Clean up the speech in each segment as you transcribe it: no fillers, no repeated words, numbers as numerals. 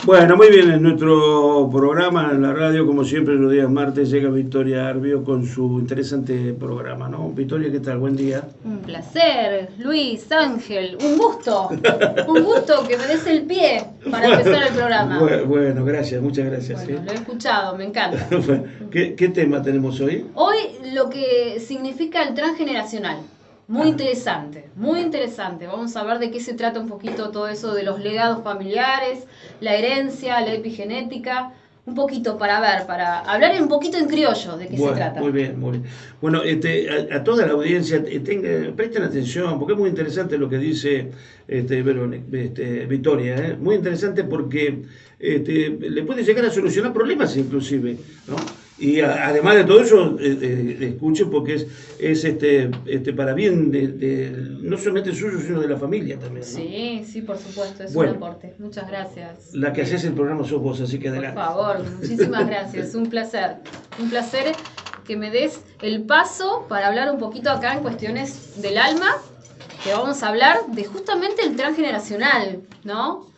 Bueno, muy bien, en nuestro programa en la radio, como siempre, los días martes llega Victoria Arbio con su interesante programa, ¿no? Victoria, ¿qué tal? Buen día. Un placer, Luis, Ángel, un gusto que me des el pie para empezar el programa. Bueno, gracias, muchas gracias. Bueno, lo he escuchado, me encanta. Bueno, ¿qué tema tenemos hoy? Hoy lo que significa el transgeneracional. Muy interesante, muy interesante. Vamos a ver de qué se trata un poquito todo eso de los legados familiares, la herencia, la epigenética. Un poquito para ver, para hablar un poquito en criollo de qué se Bueno, trata. muy bien, muy bien. Bueno, a toda la audiencia, presten atención, porque es muy interesante lo que dice Victoria, ¿eh? Muy interesante porque le puede llegar a solucionar problemas inclusive, ¿no? Y además de todo eso, escuche porque es para bien no solamente suyo, sino de la familia también, ¿no? Sí, sí, por supuesto, es un Bueno, aporte. Muchas gracias. la que haces el programa sos vos, así que Por adelante. favor, muchísimas gracias. Un placer. Un placer que me des el paso para hablar un poquito acá en cuestiones del alma, que vamos a hablar de justamente el transgeneracional, ¿no?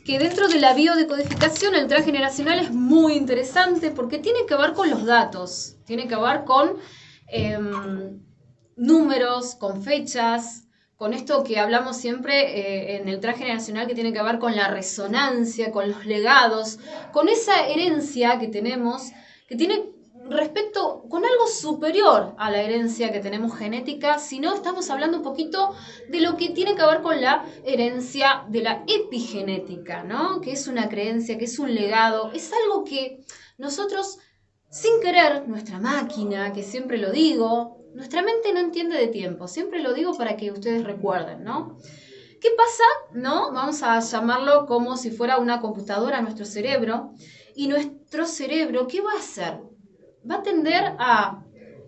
Que dentro de la biodecodificación el transgeneracional es muy interesante porque tiene que ver con los datos, tiene que ver con números, con fechas, con esto que hablamos siempre en el transgeneracional que tiene que ver con la resonancia, con los legados, con esa herencia que tenemos, que tiene respecto con algo superior a la herencia que tenemos genética, sino estamos hablando un poquito de lo que tiene que ver con la herencia de la epigenética, ¿no? Que es una creencia, que es un legado, es algo que nosotros, sin querer, nuestra máquina, que siempre lo digo, nuestra mente no entiende de tiempo, siempre lo digo para que ustedes recuerden, ¿no? ¿Qué pasa? ¿No? Vamos a llamarlo como si fuera una computadora, nuestro cerebro, y nuestro cerebro, ¿qué va a hacer? Va a tender a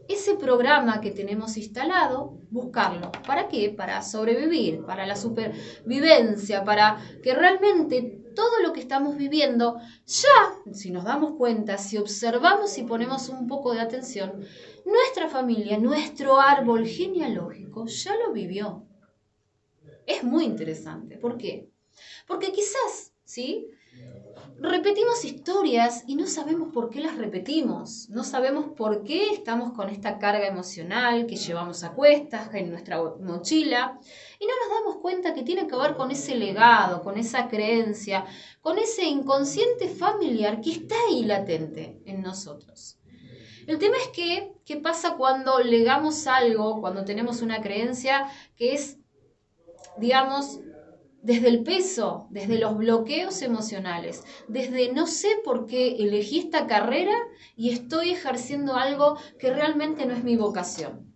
ese programa que tenemos instalado, buscarlo. ¿Para qué? Para sobrevivir, para la supervivencia, para que realmente todo lo que estamos viviendo, ya, si nos damos cuenta, si observamos y ponemos un poco de atención, nuestra familia, nuestro árbol genealógico ya lo vivió. Es muy interesante. ¿Por qué? Porque quizás, ¿sí? Repetimos historias y no sabemos por qué las repetimos, no sabemos por qué estamos con esta carga emocional que llevamos a cuestas en nuestra mochila y no nos damos cuenta que tiene que ver con ese legado, con esa creencia, con ese inconsciente familiar que está ahí latente en nosotros. El tema es que, ¿qué pasa cuando legamos algo, cuando tenemos una creencia que es, digamos, desde el peso, desde los bloqueos emocionales, desde no sé por qué elegí esta carrera y estoy ejerciendo algo que realmente no es mi vocación?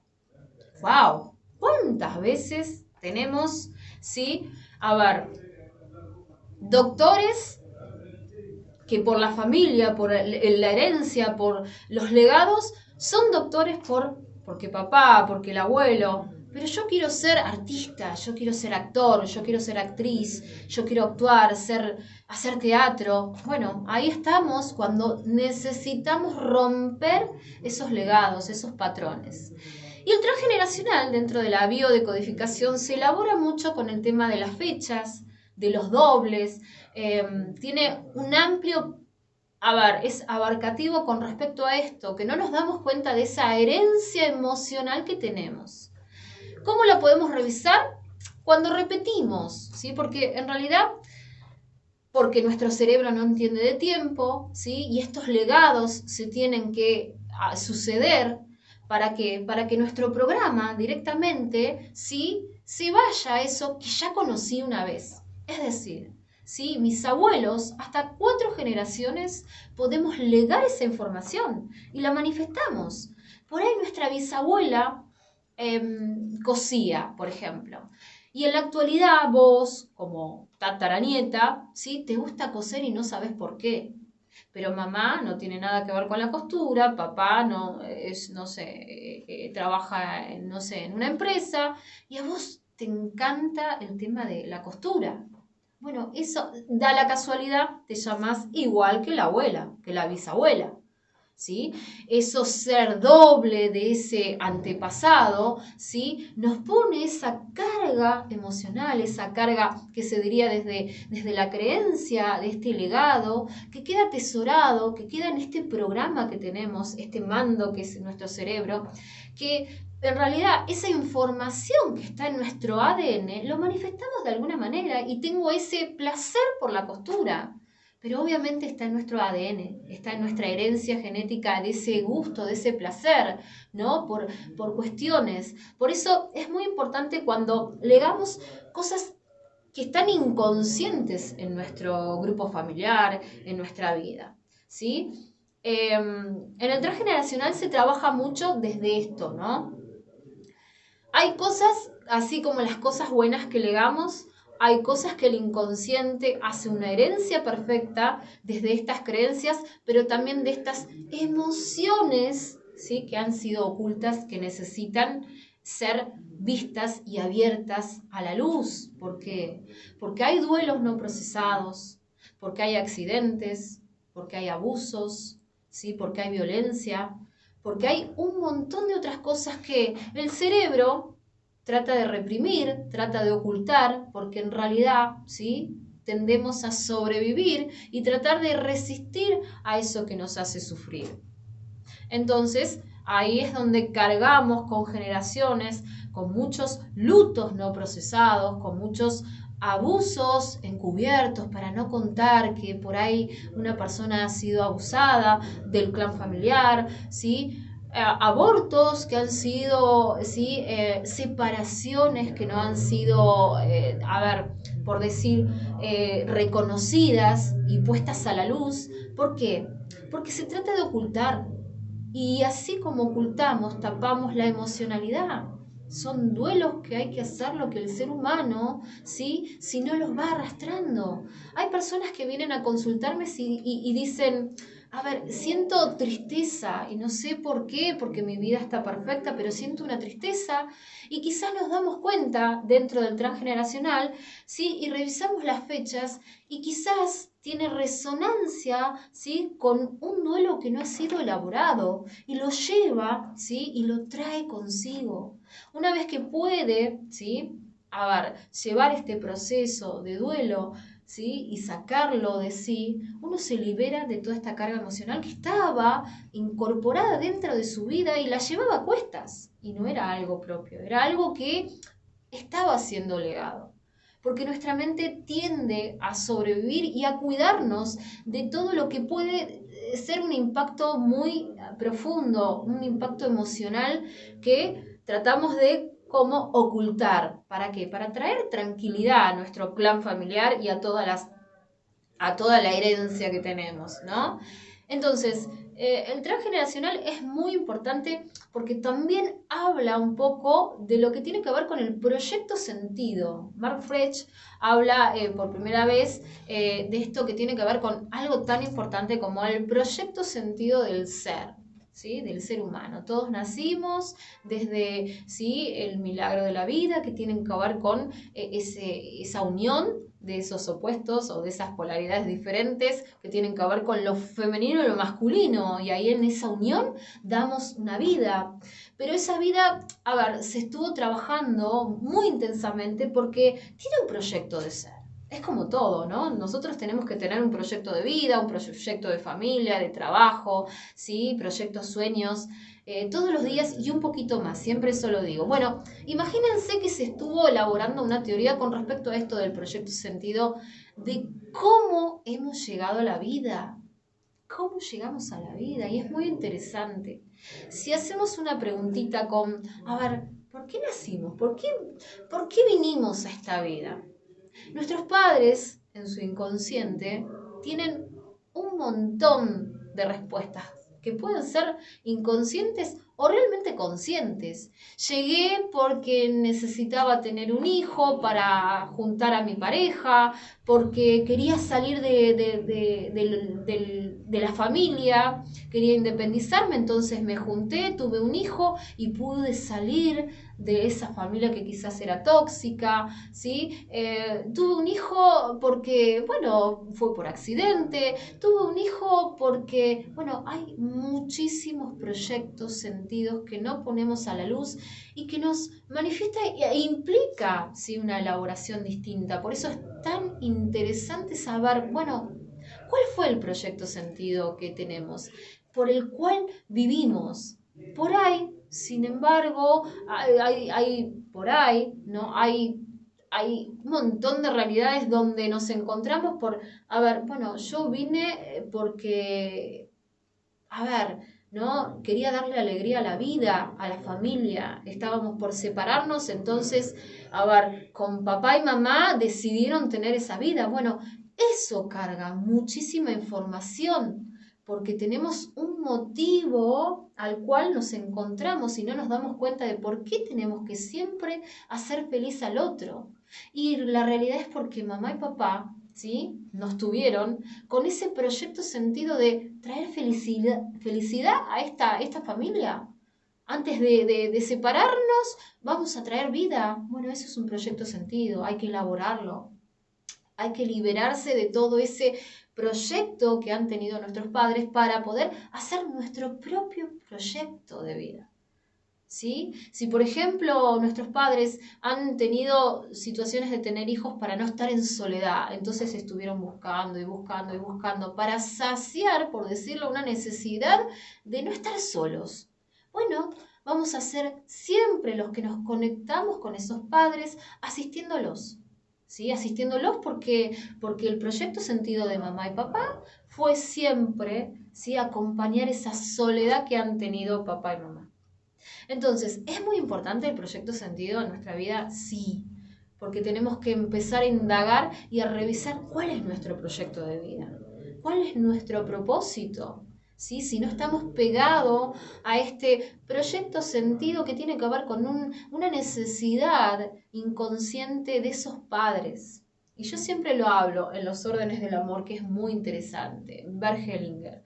¡Wow! ¿Cuántas veces tenemos, sí? A ver, doctores que por la familia, por la herencia, por los legados, son doctores porque papá, porque el abuelo. Pero yo quiero ser artista, yo quiero ser actor, yo quiero ser actriz, yo quiero actuar, hacer teatro. Bueno, ahí estamos cuando necesitamos romper esos legados, esos patrones. Y el transgeneracional dentro de la biodecodificación se elabora mucho con el tema de las fechas, de los dobles, tiene un amplio, es abarcativo con respecto a esto, que no nos damos cuenta de esa herencia emocional que tenemos. ¿Cómo la podemos revisar? Cuando repetimos, ¿sí? Porque en realidad, porque nuestro cerebro no entiende de tiempo, ¿sí? Y estos legados se tienen que suceder para que nuestro programa directamente, ¿sí? Se vaya a eso que ya conocí una vez. Es decir, ¿sí? Mis abuelos, hasta 4 generaciones, podemos legar esa información y la manifestamos. Por ahí nuestra bisabuela cosía, por ejemplo. Y en la actualidad vos, como tataranieta, ¿sí? Te gusta coser y no sabes por qué. Pero mamá no tiene nada que ver con la costura, papá no es, no sé, trabaja, no sé, en una empresa, y a vos te encanta el tema de la costura. Bueno, eso da la casualidad, te llamas igual que la abuela, que la bisabuela. ¿sí? Eso ser doble de ese antepasado, ¿sí? Nos pone esa carga emocional, esa carga que se diría desde la creencia de este legado, que queda atesorado, que queda en este programa que tenemos, este mando que es nuestro cerebro, que en realidad esa información que está en nuestro ADN lo manifestamos de alguna manera y tengo ese placer por la costura. Pero obviamente está en nuestro ADN, está en nuestra herencia genética de ese gusto, de ese placer, ¿no? Por cuestiones. Por eso es muy importante cuando legamos cosas que están inconscientes en nuestro grupo familiar, en nuestra vida, ¿sí? En el transgeneracional se trabaja mucho desde esto, ¿no? Hay cosas, así como las cosas buenas que legamos, hay cosas que el inconsciente hace una herencia perfecta desde estas creencias, pero también de estas emociones, ¿sí? Que han sido ocultas, que necesitan ser vistas y abiertas a la luz. ¿Por qué? Porque hay duelos no procesados, porque hay accidentes, porque hay abusos, ¿sí? Porque hay violencia, porque hay un montón de otras cosas que el cerebro trata de reprimir, trata de ocultar, porque en realidad, ¿sí? Tendemos a sobrevivir y tratar de resistir a eso que nos hace sufrir. Entonces, ahí es donde cargamos con generaciones, con muchos lutos no procesados, con muchos abusos encubiertos para no contar que por ahí una persona ha sido abusada del clan familiar, ¿sí? Abortos que han sido, ¿sí? Separaciones que no han sido, por decir, reconocidas y puestas a la luz. ¿Por qué? Porque se trata de ocultar. Y así como ocultamos, tapamos la emocionalidad. Son duelos que hay que hacer lo que el ser humano, ¿sí? Si no los va arrastrando. Hay personas que vienen a consultarme y dicen, a ver, siento tristeza y no sé por qué, porque mi vida está perfecta, pero siento una tristeza y quizás nos damos cuenta dentro del transgeneracional, ¿sí? Y revisamos las fechas y quizás tiene resonancia, ¿sí? Con un duelo que no ha sido elaborado y lo lleva, ¿sí? Y lo trae consigo. Una vez que puede, ¿sí? Llevar este proceso de duelo, ¿sí? Y sacarlo de sí, uno se libera de toda esta carga emocional que estaba incorporada dentro de su vida y la llevaba a cuestas. Y no era algo propio, era algo que estaba siendo legado. Porque nuestra mente tiende a sobrevivir y a cuidarnos de todo lo que puede ser un impacto muy profundo, un impacto emocional que tratamos de como ocultar. ¿Para qué? Para traer tranquilidad a nuestro clan familiar y a toda la herencia que tenemos, ¿no? Entonces, el transgeneracional es muy importante porque también habla un poco de lo que tiene que ver con el proyecto sentido. Mark Frech habla por primera vez de esto que tiene que ver con algo tan importante como el proyecto sentido del ser. ¿Sí? Del ser humano. Todos nacimos desde, ¿sí? El milagro de la vida que tienen que ver con esa unión de esos opuestos o de esas polaridades diferentes que tienen que ver con lo femenino y lo masculino, y ahí en esa unión damos una vida. Pero esa vida, se estuvo trabajando muy intensamente porque tiene un proyecto de ser. Es como todo, ¿no? Nosotros tenemos que tener un proyecto de vida, un proyecto de familia, de trabajo, ¿sí? Proyectos, sueños, todos los días y un poquito más, siempre eso lo digo. Bueno, imagínense que se estuvo elaborando una teoría con respecto a esto del proyecto sentido, de cómo hemos llegado a la vida, cómo llegamos a la vida, y es muy interesante. Si hacemos una preguntita con, ¿por qué nacimos? ¿Por qué vinimos a esta vida? Nuestros padres, en su inconsciente, tienen un montón de respuestas que pueden ser inconscientes o realmente conscientes. Llegué porque necesitaba tener un hijo para juntar a mi pareja, porque quería salir de la familia, quería independizarme, entonces me junté, tuve un hijo y pude salir de esa familia que quizás era tóxica, ¿sí? Tuve un hijo porque, bueno, fue por accidente, tuve un hijo porque, bueno, hay muchísimos proyectos, sentidos que no ponemos a la luz y que nos manifiesta e implica, ¿sí?, una elaboración distinta. Por eso es tan interesante saber, bueno, ¿cuál fue el proyecto sentido que tenemos, por el cual vivimos? Por ahí, sin embargo, por ahí, ¿no? Hay un montón de realidades donde nos encontramos por, a ver, bueno, yo vine porque, a ver, ¿no? Quería darle alegría a la vida, a la familia. Estábamos por separarnos, entonces, a ver, con papá y mamá decidieron tener esa vida. Bueno, eso carga muchísima información, porque tenemos un motivo al cual nos encontramos y no nos damos cuenta de por qué tenemos que siempre hacer feliz al otro. Y la realidad es porque mamá y papá, ¿sí?, nos tuvieron con ese proyecto sentido de traer felicidad a esta familia. Antes de separarnos, vamos a traer vida. Bueno, eso es un proyecto sentido, hay que elaborarlo. Hay que liberarse de todo ese proyecto que han tenido nuestros padres para poder hacer nuestro propio proyecto de vida. ¿Sí? Si, por ejemplo, nuestros padres han tenido situaciones de tener hijos para no estar en soledad, entonces estuvieron buscando y buscando y buscando para saciar, por decirlo, una necesidad de no estar solos. Bueno, vamos a ser siempre los que nos conectamos con esos padres asistiéndolos. ¿Sí? Asistiéndolos porque el proyecto sentido de mamá y papá fue siempre, ¿sí?, acompañar esa soledad que han tenido papá y mamá. Entonces, ¿es muy importante el proyecto sentido en nuestra vida? Sí, porque tenemos que empezar a indagar y a revisar cuál es nuestro proyecto de vida, cuál es nuestro propósito. ¿Sí? Si no estamos pegados a este proyecto sentido que tiene que ver con una necesidad inconsciente de esos padres. Y yo siempre lo hablo en Los órdenes del amor, que es muy interesante, Bert Hellinger.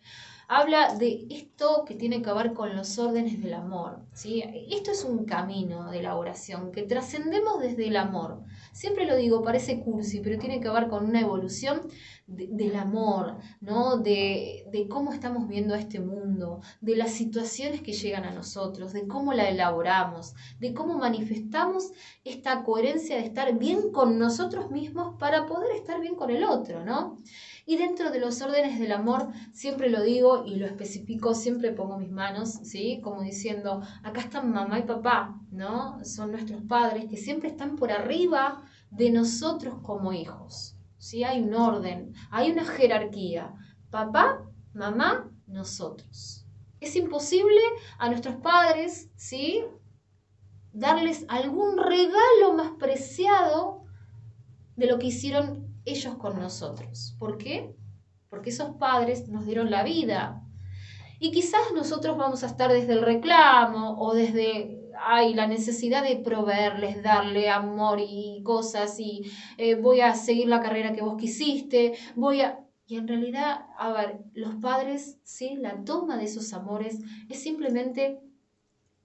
Habla de esto que tiene que ver con los órdenes del amor, ¿sí? Esto es un camino de la oración que trascendemos desde el amor. Siempre lo digo, parece cursi, pero tiene que ver con una evolución del amor, ¿no? De cómo estamos viendo a este mundo, de las situaciones que llegan a nosotros, de cómo la elaboramos, de cómo manifestamos esta coherencia de estar bien con nosotros mismos para poder estar bien con el otro, ¿no? Y dentro de los órdenes del amor, siempre lo digo y lo especifico, siempre pongo mis manos, ¿sí? Como diciendo, acá están mamá y papá, ¿no? Son nuestros padres que siempre están por arriba de nosotros como hijos, ¿sí? Hay un orden, hay una jerarquía. Papá, mamá, nosotros. Es imposible a nuestros padres, ¿sí?, darles algún regalo más preciado de lo que hicieron ellos con nosotros. ¿Por qué? Porque esos padres nos dieron la vida. Y quizás nosotros vamos a estar desde el reclamo o desde la necesidad de proveerles, darle amor y cosas y voy a seguir la carrera que vos quisiste, Y en realidad, a ver, los padres, ¿sí?, la toma de esos amores es simplemente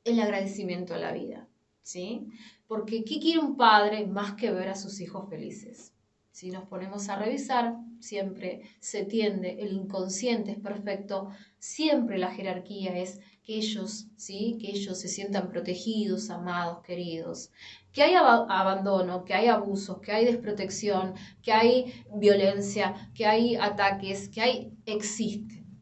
el agradecimiento a la vida, ¿sí? Porque ¿qué quiere un padre más que ver a sus hijos felices? Si nos ponemos a revisar, siempre se tiende, el inconsciente es perfecto, siempre la jerarquía es que ellos, ¿sí?, que ellos se sientan protegidos, amados, queridos, que hay abandono, que hay abusos, que hay desprotección, que hay violencia, que hay ataques, existen.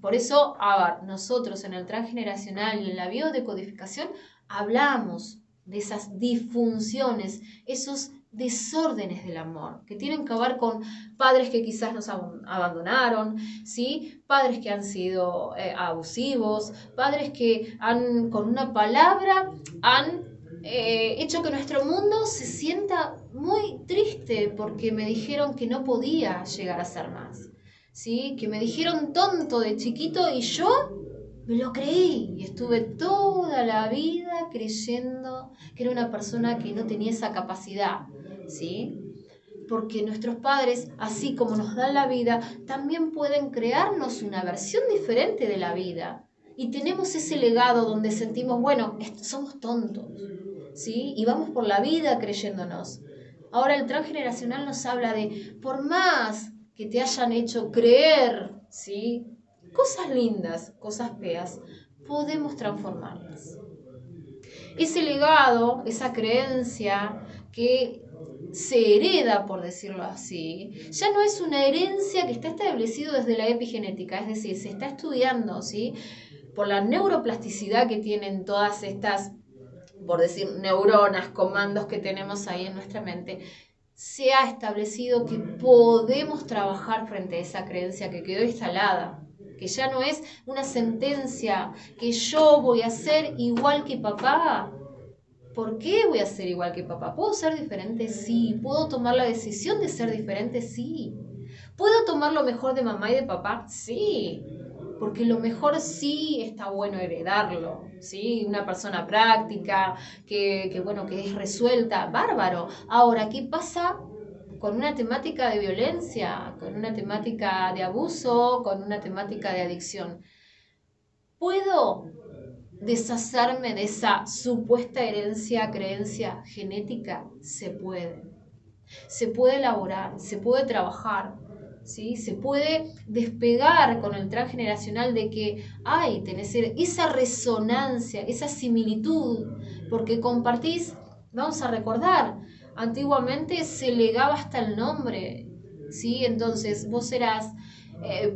Por eso, nosotros en el transgeneracional y en la biodecodificación hablamos de esas disfunciones, esos desórdenes del amor, que tienen que ver con padres que quizás nos abandonaron, ¿sí?, padres que han sido abusivos, padres que con una palabra han hecho que nuestro mundo se sienta muy triste porque me dijeron que no podía llegar a ser más, ¿sí?, que me dijeron tonto de chiquito y yo Me lo creí y estuve toda la vida creyendo que era una persona que no tenía esa capacidad, ¿sí? Porque nuestros padres, así como nos dan la vida, también pueden crearnos una versión diferente de la vida. Y tenemos ese legado donde sentimos, bueno, somos tontos, ¿sí? Y vamos por la vida creyéndonos. Ahora el transgeneracional nos habla de, por más que te hayan hecho creer, ¿sí? Cosas lindas, cosas feas, podemos transformarlas. Ese legado, esa creencia que se hereda, por decirlo así, ya no es una herencia que está establecido desde la epigenética, es decir, se está estudiando, ¿sí? Por la neuroplasticidad que tienen todas estas, por decir, neuronas, comandos que tenemos ahí en nuestra mente, se ha establecido que podemos trabajar frente a esa creencia que quedó instalada, que ya no es una sentencia que yo voy a ser igual que papá. ¿Por qué voy a ser igual que papá? ¿Puedo ser diferente? Sí. ¿Puedo tomar la decisión de ser diferente? Sí. ¿Puedo tomar lo mejor de mamá y de papá? Sí. Porque lo mejor sí está bueno heredarlo, ¿sí? Una persona práctica, bueno, que es resuelta, bárbaro. Ahora, ¿qué pasa con una temática de violencia, con una temática de abuso, con una temática de adicción? ¿Puedo deshacerme de esa supuesta herencia, creencia genética? Se puede. Se puede elaborar, se puede trabajar, ¿sí? Se puede despegar con el transgeneracional de que hay, tenés esa resonancia, esa similitud, porque compartís, vamos a recordar, antiguamente se legaba hasta el nombre, ¿sí? Entonces vos eras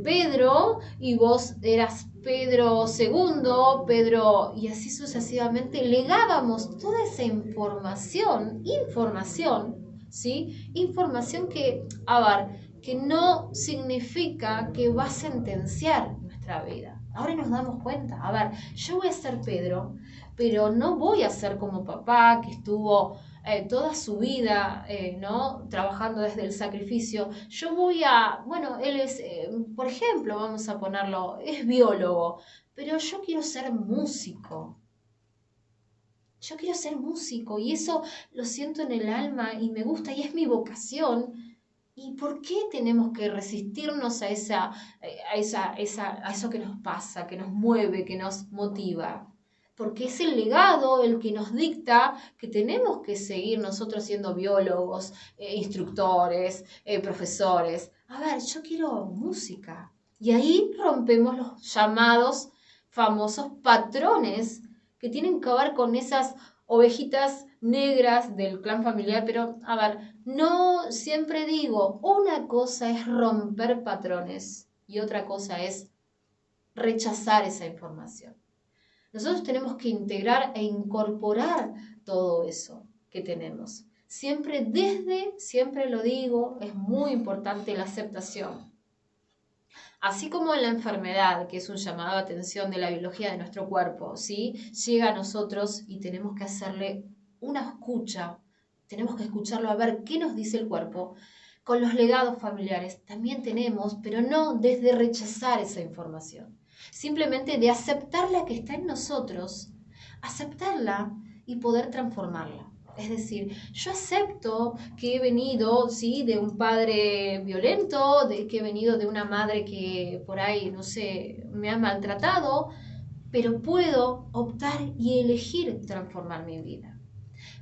Pedro y vos eras Pedro segundo, Pedro, y así sucesivamente legábamos toda esa información, ¿sí? Información que, a ver, que no significa que va a sentenciar nuestra vida. Ahora nos damos cuenta, a ver, yo voy a ser Pedro, pero no voy a ser como papá que estuvo toda su vida, ¿no? Trabajando desde el sacrificio. Yo voy a, bueno, él es, por ejemplo, vamos a ponerlo, es biólogo, pero yo quiero ser músico. Yo quiero ser músico y eso lo siento en el alma y me gusta y es mi vocación. ¿Y por qué tenemos que resistirnos a eso que nos pasa, que nos mueve, que nos motiva? Porque es el legado el que nos dicta que tenemos que seguir nosotros siendo biólogos, instructores, profesores. A ver, yo quiero música. Y ahí rompemos los llamados famosos patrones que tienen que ver con esas ovejitas negras del clan familiar, pero a ver, no siempre digo, una cosa es romper patrones y otra cosa es rechazar esa información. Nosotros tenemos que integrar e incorporar todo eso que tenemos. Siempre lo digo, es muy importante la aceptación. Así como en la enfermedad, que es un llamado de atención de la biología de nuestro cuerpo, ¿sí? Llega a nosotros y tenemos que hacerle una escucha, tenemos que escucharlo a ver qué nos dice el cuerpo. Con los legados familiares también tenemos, pero no desde rechazar esa información, simplemente de aceptarla que está en nosotros, aceptarla y poder transformarla. Es decir, yo acepto que he venido, ¿sí? De un padre violento, que he venido de una madre que por ahí, no sé, me ha maltratado, pero puedo optar y elegir transformar mi vida.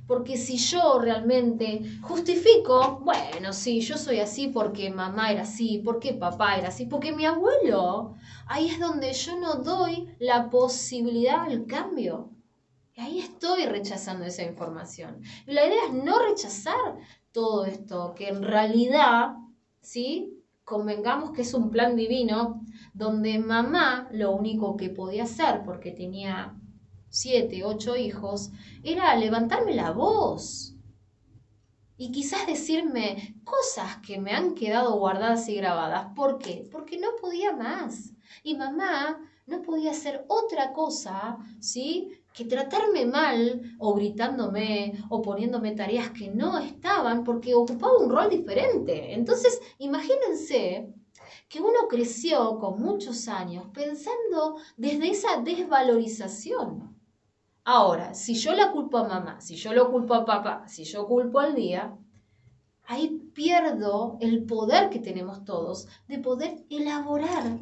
Porque si yo realmente justifico, bueno, sí, yo soy así porque mamá era así, porque papá era así, porque mi abuelo, ahí es donde yo no doy la posibilidad al cambio. Y ahí estoy rechazando esa información. Y la idea es no rechazar todo esto, que en realidad, ¿sí? Convengamos que es un plan divino donde mamá lo único que podía hacer, porque tenía 7, 8 hijos, era levantarme la voz. Y quizás decirme cosas que me han quedado guardadas y grabadas. ¿Por qué? Porque no podía más. Y mamá no podía hacer otra cosa, ¿sí? Que tratarme mal o gritándome o poniéndome tareas que no estaban porque ocupaba un rol diferente. Entonces, imagínense que uno creció con muchos años pensando desde esa desvalorización. Ahora, si yo la culpo a mamá, si yo lo culpo a papá, si yo culpo al día, ahí pierdo el poder que tenemos todos de poder elaborar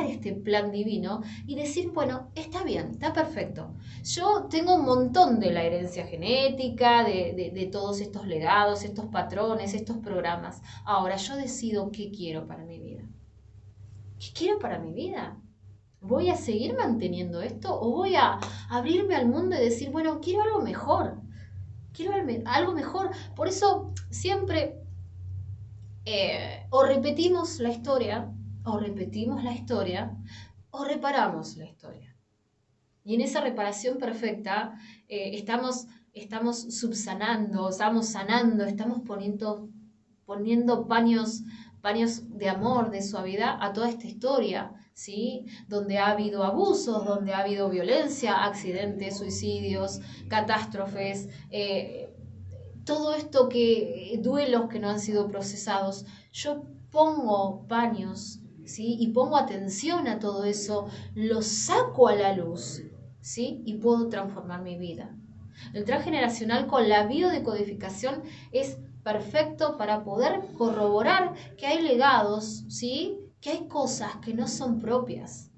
este plan divino y decir, bueno, está bien, está perfecto. Yo tengo un montón de la herencia genética, de todos estos legados, estos patrones, estos programas. Ahora yo decido qué quiero para mi vida. ¿Qué quiero para mi vida? ¿Voy a seguir manteniendo esto o voy a abrirme al mundo y decir, bueno, quiero algo mejor? Quiero algo mejor. Por eso siempre o repetimos la historia, o repetimos la historia, o reparamos la historia. Y en esa reparación perfecta estamos subsanando, estamos sanando, estamos poniendo paños de amor, de suavidad a toda esta historia, ¿sí? Donde ha habido abusos, donde ha habido violencia, accidentes, suicidios, catástrofes, todo esto duelos que no han sido procesados. Yo pongo paños, ¿sí? Y pongo atención a todo eso, lo saco a la luz, ¿sí? Y puedo transformar mi vida. El transgeneracional con la biodecodificación es perfecto para poder corroborar que hay legados, ¿sí? Que hay cosas que no son propias.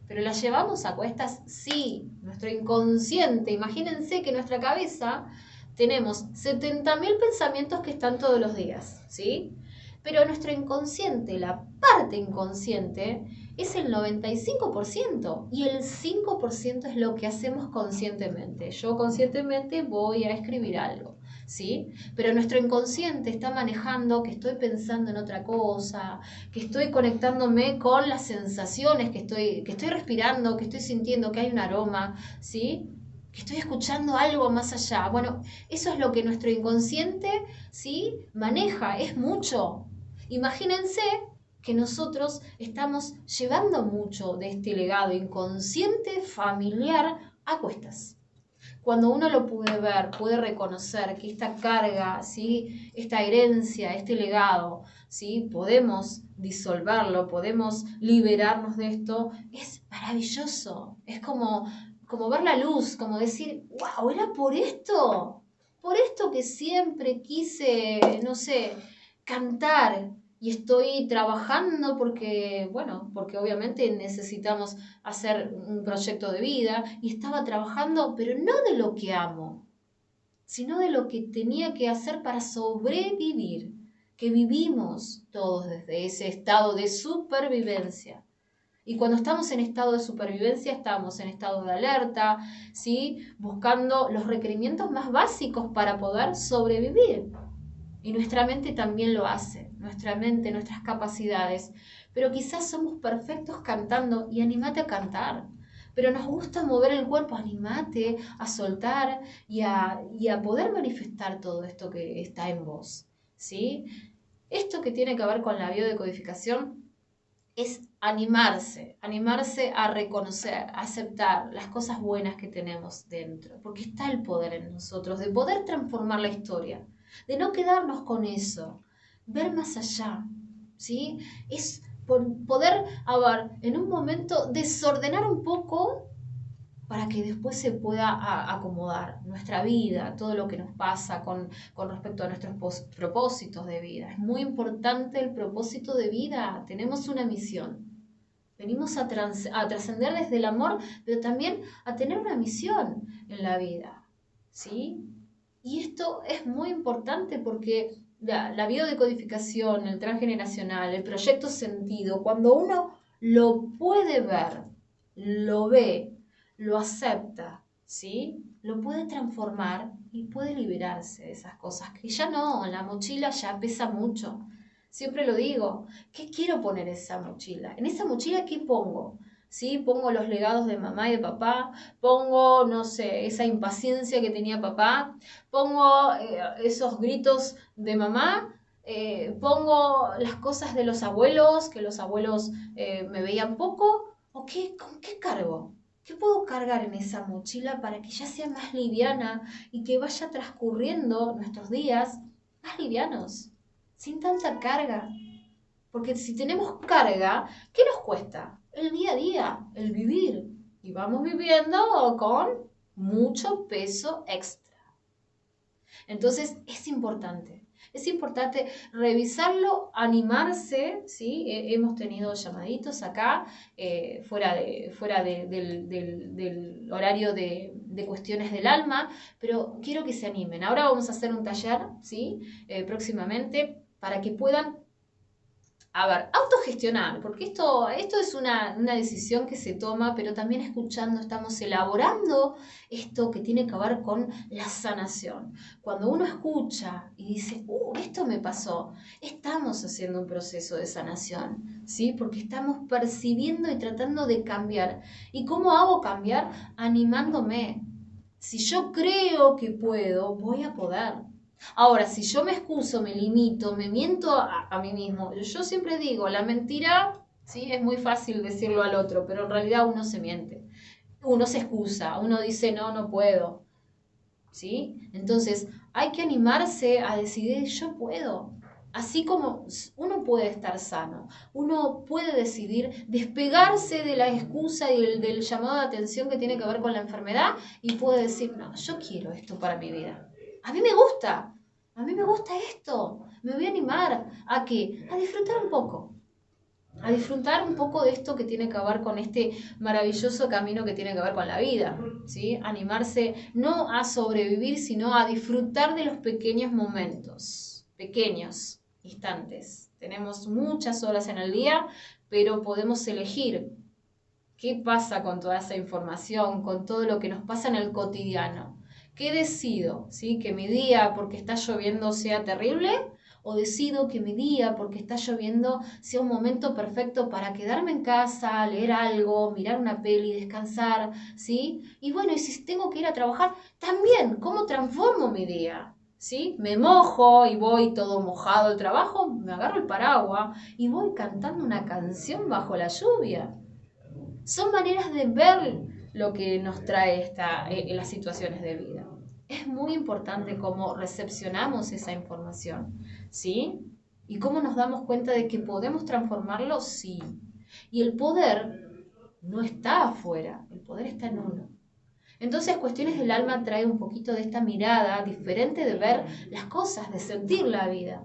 ¿Pero las llevamos a cuestas? Sí, nuestro inconsciente. Imagínense que en nuestra cabeza tenemos 70.000 pensamientos que están todos los días, ¿sí? Pero nuestro inconsciente, la parte inconsciente, es el 95% y el 5% es lo que hacemos conscientemente. Yo conscientemente voy a escribir algo, ¿sí? Pero nuestro inconsciente está manejando que estoy pensando en otra cosa, que estoy conectándome con las sensaciones que estoy respirando, que estoy sintiendo que hay un aroma, ¿sí? Que estoy escuchando algo más allá. Bueno, eso es lo que nuestro inconsciente, ¿sí? Maneja, es mucho. Imagínense que nosotros estamos llevando mucho de este legado inconsciente familiar a cuestas. Cuando uno lo puede ver, puede reconocer que esta carga, ¿sí? Esta herencia, este legado, ¿sí? Podemos disolverlo, podemos liberarnos de esto, es maravilloso. Es como ver la luz, como decir, wow, era por esto que siempre quise, no sé, cantar. Y estoy trabajando porque obviamente necesitamos hacer un proyecto de vida y estaba trabajando, pero no de lo que amo, sino de lo que tenía que hacer para sobrevivir, que vivimos todos desde ese estado de supervivencia. Y cuando estamos en estado de supervivencia, estamos en estado de alerta, ¿sí? Buscando los requerimientos más básicos para poder sobrevivir. Y nuestra mente también lo hace, nuestra mente, nuestras capacidades. Pero quizás somos perfectos cantando y animate a cantar. Pero nos gusta mover el cuerpo, animate a soltar y a poder manifestar todo esto que está en vos, ¿sí? Esto que tiene que ver con la biodecodificación es animarse a reconocer, a aceptar las cosas buenas que tenemos dentro, porque está el poder en nosotros de poder transformar la historia, de no quedarnos con eso, ver más allá, ¿sí? Es poder, en un momento desordenar un poco para que después se pueda acomodar nuestra vida, todo lo que nos pasa con respecto a nuestros propósitos de vida. Es muy importante el propósito de vida, tenemos una misión. Venimos a trascender desde el amor, pero también a tener una misión en la vida, ¿sí? Y esto es muy importante porque la biodecodificación, el transgeneracional, el proyecto sentido, cuando uno lo puede ver, lo ve, lo acepta, ¿sí? Lo puede transformar y puede liberarse de esas cosas que ya no, la mochila ya pesa mucho. Siempre lo digo, ¿qué quiero poner en esa mochila? ¿En esa mochila qué pongo? ¿Sí? Pongo los legados de mamá y de papá, pongo, no sé, esa impaciencia que tenía papá, pongo esos gritos de mamá, pongo las cosas de los abuelos, que los abuelos me veían poco, ¿o qué? ¿Con qué cargo? ¿Qué puedo cargar en esa mochila para que ya sea más liviana y que vaya transcurriendo nuestros días más livianos, sin tanta carga? Porque si tenemos carga, ¿qué nos cuesta? El día a día, el vivir. Y vamos viviendo con mucho peso extra. Entonces es importante revisarlo, animarse, ¿sí? Hemos tenido llamaditos acá, fuera del horario de cuestiones del alma, pero quiero que se animen. Ahora vamos a hacer un taller, ¿sí? Próximamente, para que puedan autogestionar, porque esto es una decisión que se toma, pero también escuchando estamos elaborando esto que tiene que ver con la sanación. Cuando uno escucha y dice, esto me pasó, estamos haciendo un proceso de sanación, ¿sí? Porque estamos percibiendo y tratando de cambiar. ¿Y cómo hago cambiar? Animándome. Si yo creo que puedo, voy a poder. Ahora, si yo me excuso, me limito, me miento a mí mismo, yo siempre digo, la mentira, ¿sí? Es muy fácil decirlo al otro, pero en realidad uno se miente, uno se excusa, uno dice, no puedo, ¿sí? Entonces, hay que animarse a decidir, yo puedo. Así como uno puede estar sano, uno puede decidir despegarse de la excusa y del llamado de atención que tiene que ver con la enfermedad y puede decir, no, yo quiero esto para mi vida. A mí me gusta esto, me voy a animar ¿a qué? A disfrutar un poco de esto que tiene que ver con este maravilloso camino que tiene que ver con la vida, ¿sí? Animarse no a sobrevivir, sino a disfrutar de los pequeños momentos, pequeños instantes. Tenemos muchas horas en el día, pero podemos elegir qué pasa con toda esa información, con todo lo que nos pasa en el cotidiano. ¿Qué decido? ¿Sí? ¿Que mi día porque está lloviendo sea terrible? ¿O decido que mi día porque está lloviendo sea un momento perfecto para quedarme en casa, leer algo, mirar una peli, descansar? ¿Sí? Y bueno, y si tengo que ir a trabajar, también, ¿cómo transformo mi día? ¿Sí? Me mojo y voy todo mojado al trabajo, me agarro el paraguas y voy cantando una canción bajo la lluvia. Son maneras de ver lo que nos trae las situaciones de vida. Es muy importante cómo recepcionamos esa información, ¿sí? Y cómo nos damos cuenta de que podemos transformarlo, sí. Y el poder no está afuera, el poder está en uno. Entonces, Cuestiones del Alma trae un poquito de esta mirada diferente de ver las cosas, de sentir la vida.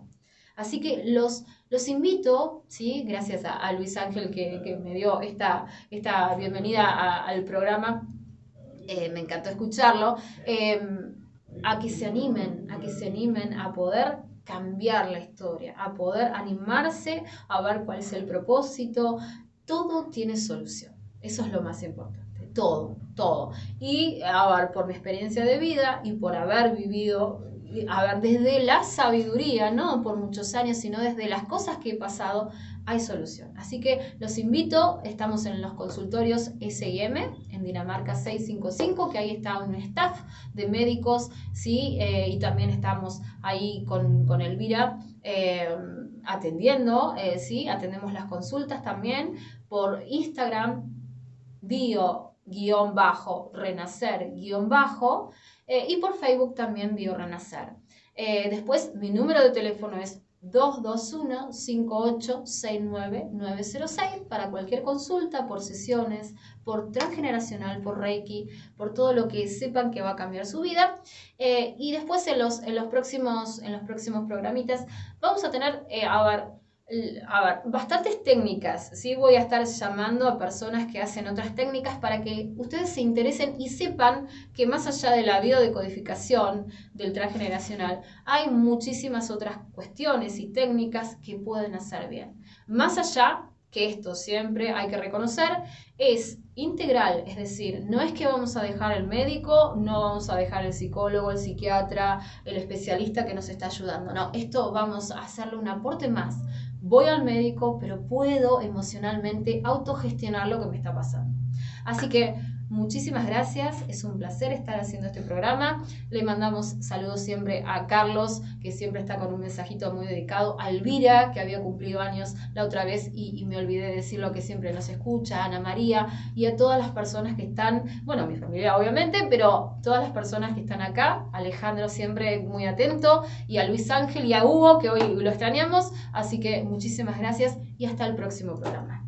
Así que los invito, ¿sí? Gracias a Luis Ángel que me dio esta bienvenida al programa, me encantó escucharlo, a que se animen a poder cambiar la historia, a poder animarse a ver cuál es el propósito. Todo tiene solución, eso es lo más importante, todo. Y por mi experiencia de vida y por haber vivido, desde la sabiduría, no por muchos años, sino desde las cosas que he pasado, hay solución. Así que los invito, estamos en los consultorios S&M, en Dinamarca 655, que ahí está un staff de médicos, ¿sí? Y también estamos ahí con Elvira atendiendo, ¿sí? Atendemos las consultas también por Instagram, bio-renacer- y por Facebook también BioRenacer. Después mi número de teléfono es 221-5869-906 para cualquier consulta, por sesiones, por transgeneracional, por Reiki, por todo lo que sepan que va a cambiar su vida. Y después en los próximos programitas vamos a tener, bastantes técnicas, ¿sí? Voy a estar llamando a personas que hacen otras técnicas para que ustedes se interesen y sepan que más allá de la biodecodificación, del transgeneracional, hay muchísimas otras cuestiones y técnicas que pueden hacer bien. Más allá que esto siempre hay que reconocer, es integral, es decir, no es que vamos a dejar el médico, no vamos a dejar el psicólogo, el psiquiatra, el especialista que nos está ayudando, no, esto vamos a hacerle un aporte más. Voy al médico, pero puedo emocionalmente autogestionar lo que me está pasando. Así que muchísimas gracias, es un placer estar haciendo este programa. Le mandamos saludos siempre a Carlos, que siempre está con un mensajito muy dedicado, a Elvira, que había cumplido años la otra vez y me olvidé de decirlo, que siempre nos escucha, a Ana María y a todas las personas que están, bueno, mi familia obviamente, pero todas las personas que están acá, Alejandro siempre muy atento, y a Luis Ángel y a Hugo, que hoy lo extrañamos, así que muchísimas gracias y hasta el próximo programa.